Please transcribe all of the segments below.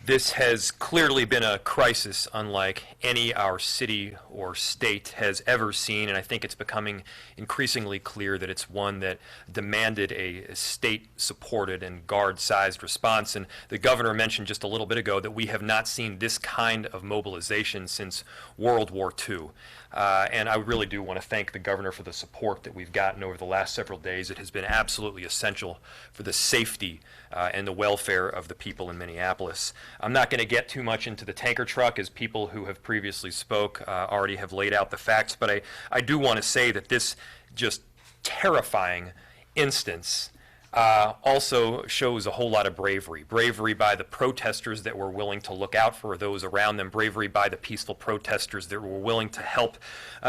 This has clearly been a crisis unlike any our city or state has ever seen, and I think it's becoming increasingly clear that it's one that demanded a state-supported and guard-sized response. And the governor mentioned just a little bit ago that we have not seen this kind of mobilization since World War II. And I really do want to thank the governor for the support that we've gotten over the last several days. It has been absolutely essential for the safety and the welfare of the people in Minneapolis. I'm not going to get too much into the tanker truck, as people who have previously spoke already have laid out the facts, but I do want to say that this just terrifying instance also shows a whole lot of bravery. Bravery by the protesters that were willing to look out for those around them, bravery by the peaceful protesters that were willing to help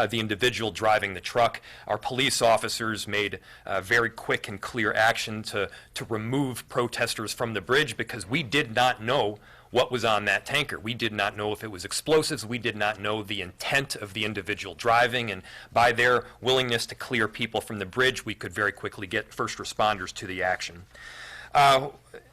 the individual driving the truck. Our police officers made very quick and clear action to remove protesters from the bridge because we did not know what was on that tanker. We did not know if it was explosives. We did not know the intent of the individual driving, and by their willingness to clear people from the bridge, we could very quickly get first responders to the action.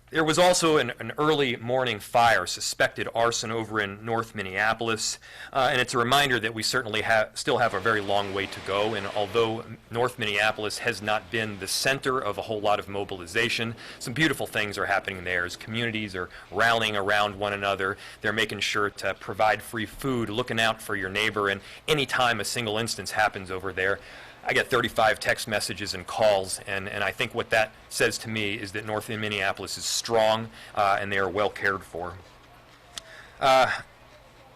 There was also an early morning fire, suspected arson over in North Minneapolis, and it's a reminder that we certainly still have a very long way to go, and although North Minneapolis has not been the center of a whole lot of mobilization, some beautiful things are happening there as communities are rallying around one another. They're making sure to provide free food, looking out for your neighbor, and any time a single instance happens over there, I get 35 text messages and calls, and I think what that says to me is that North Minneapolis is strong and they are well cared for. But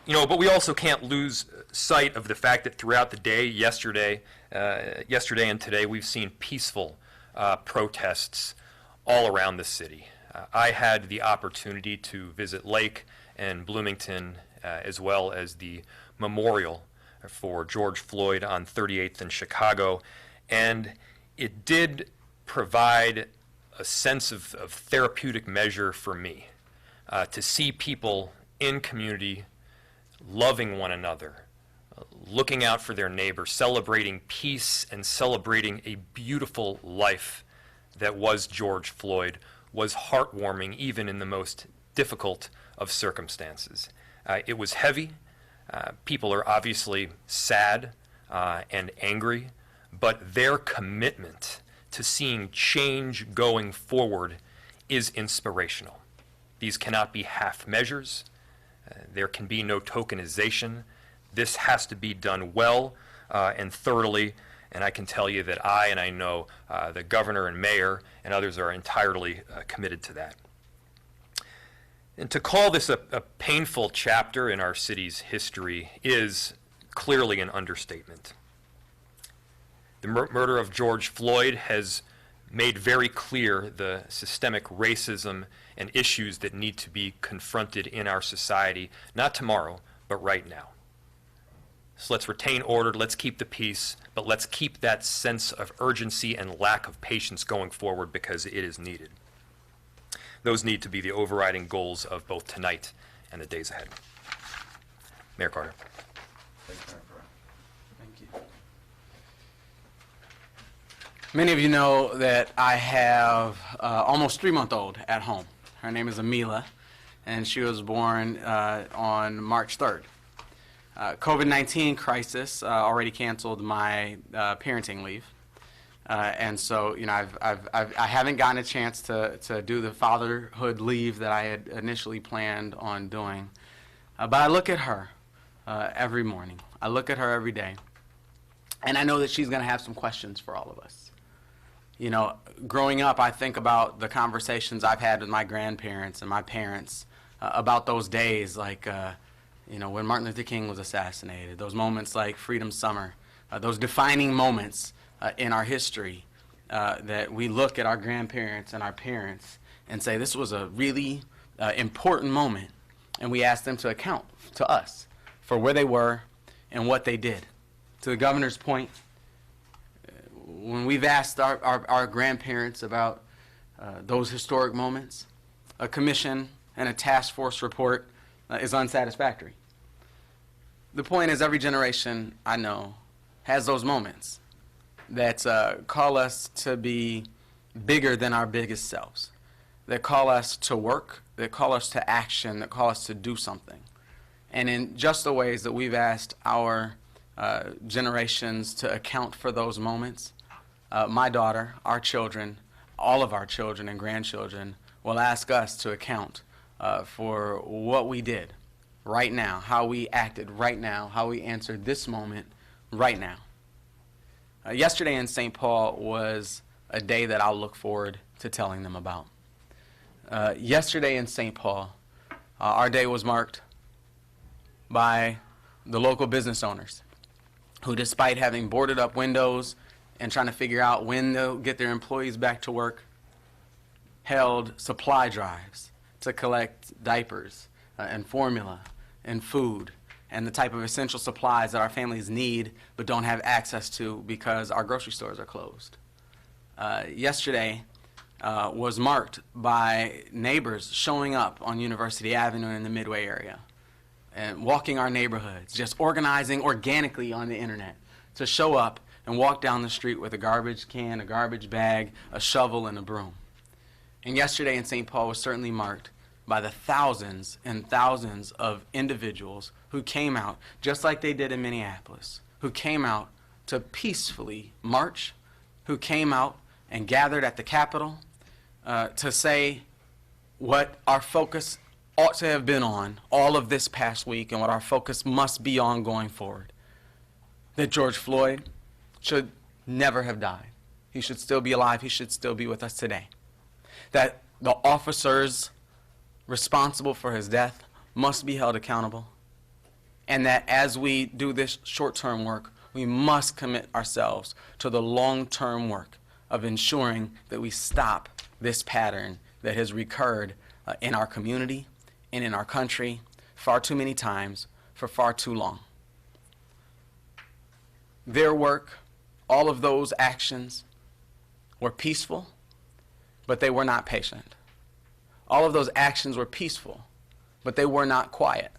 we also can't lose sight of the fact that throughout the day, yesterday and today, we've seen peaceful protests all around the city. I had the opportunity to visit Lake and Bloomington, as well as the memorial for George Floyd on 38th in Chicago, and it did provide a sense of therapeutic measure for me to see people in community loving one another, looking out for their neighbor, celebrating peace and celebrating a beautiful life that was George Floyd was heartwarming even in the most difficult of circumstances. It was heavy. People are obviously sad and angry, but their commitment to seeing change going forward is inspirational. These cannot be half measures. There can be no tokenization. This has to be done well and thoroughly, and I can tell you that I know the governor and mayor and others are entirely committed to that. And to call this a painful chapter in our city's history is clearly an understatement. The murder of George Floyd has made very clear the systemic racism and issues that need to be confronted in our society, not tomorrow, but right now. So let's retain order, let's keep the peace, but let's keep that sense of urgency and lack of patience going forward because it is needed. Those need to be the overriding goals of both tonight and the days ahead. Mayor Carter. Thank you. Many of you know that I have almost 3-month-old at home. Her name is Amila, and she was born on March 3rd. COVID-19 crisis already canceled my parenting leave. And so, I haven't gotten a chance to do the fatherhood leave that I had initially planned on doing. But I look at her every morning. I look at her every day. And I know that she's going to have some questions for all of us. Growing up, I think about the conversations I've had with my grandparents and my parents about those days, like, when Martin Luther King was assassinated, those moments like Freedom Summer, those defining moments in our history that we look at our grandparents and our parents and say this was a really important moment, and we ask them to account to us for where they were and what they did. To the governor's point, when we've asked our grandparents about those historic moments, a commission and a task force report is unsatisfactory. The point is every generation I know has those moments that call us to be bigger than our biggest selves, that call us to work, that call us to action, that call us to do something. And in just the ways that we've asked our generations to account for those moments, my daughter, our children, all of our children and grandchildren will ask us to account for what we did right now, how we acted right now, how we answered this moment right now. Yesterday in St. Paul was a day that I'll look forward to telling them about. Yesterday in St. Paul, our day was marked by the local business owners who, despite having boarded up windows and trying to figure out when they'll get their employees back to work, held supply drives to collect diapers and formula and food and the type of essential supplies that our families need but don't have access to because our grocery stores are closed. Yesterday was marked by neighbors showing up on University Avenue in the Midway area and walking our neighborhoods, just organizing organically on the internet to show up and walk down the street with a garbage can, a garbage bag, a shovel, and a broom. And yesterday in St. Paul was certainly marked by the thousands and thousands of individuals who came out, just like they did in Minneapolis, who came out to peacefully march, who came out and gathered at the Capitol to say what our focus ought to have been on all of this past week and what our focus must be on going forward. That George Floyd should never have died. He should still be alive. He should still be with us today. That the officers responsible for his death must be held accountable. And that as we do this short-term work, we must commit ourselves to the long-term work of ensuring that we stop this pattern that has recurred in our community and in our country far too many times for far too long. Their work, all of those actions were peaceful, but they were not patient. All of those actions were peaceful, but they were not quiet.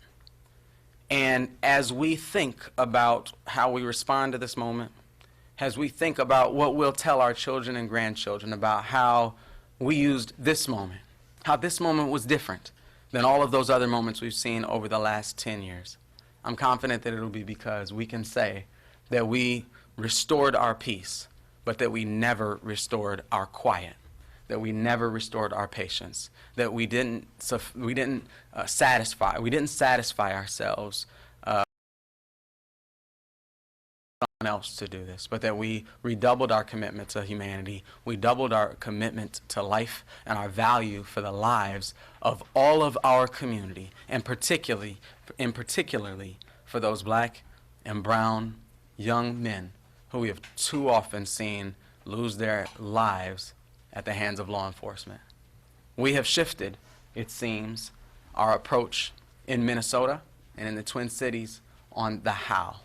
And as we think about how we respond to this moment, as we think about what we'll tell our children and grandchildren about how we used this moment, how this moment was different than all of those other moments we've seen over the last 10 years, I'm confident that it'll be because we can say that we restored our peace, but that we never restored our quiet, that we never restored our patience, that we didn't satisfy ourselves someone else to do this, but that we redoubled our commitment to humanity, we doubled our commitment to life and our value for the lives of all of our community, and particularly for those black and brown young men who we have too often seen lose their lives at the hands of law enforcement. We have shifted, it seems, our approach in Minnesota and in the Twin Cities on the how.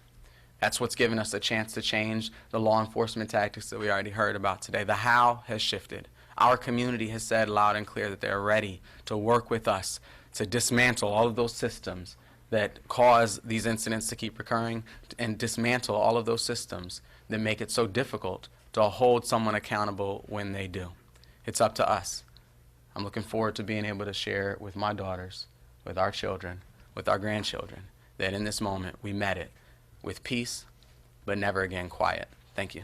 That's what's given us a chance to change the law enforcement tactics that we already heard about today. The how has shifted. Our community has said loud and clear that they're ready to work with us to dismantle all of those systems that cause these incidents to keep recurring and dismantle all of those systems that make it so difficult to hold someone accountable when they do. It's up to us. I'm looking forward to being able to share with my daughters, with our children, with our grandchildren, that in this moment we met it with peace, but never again quiet. Thank you.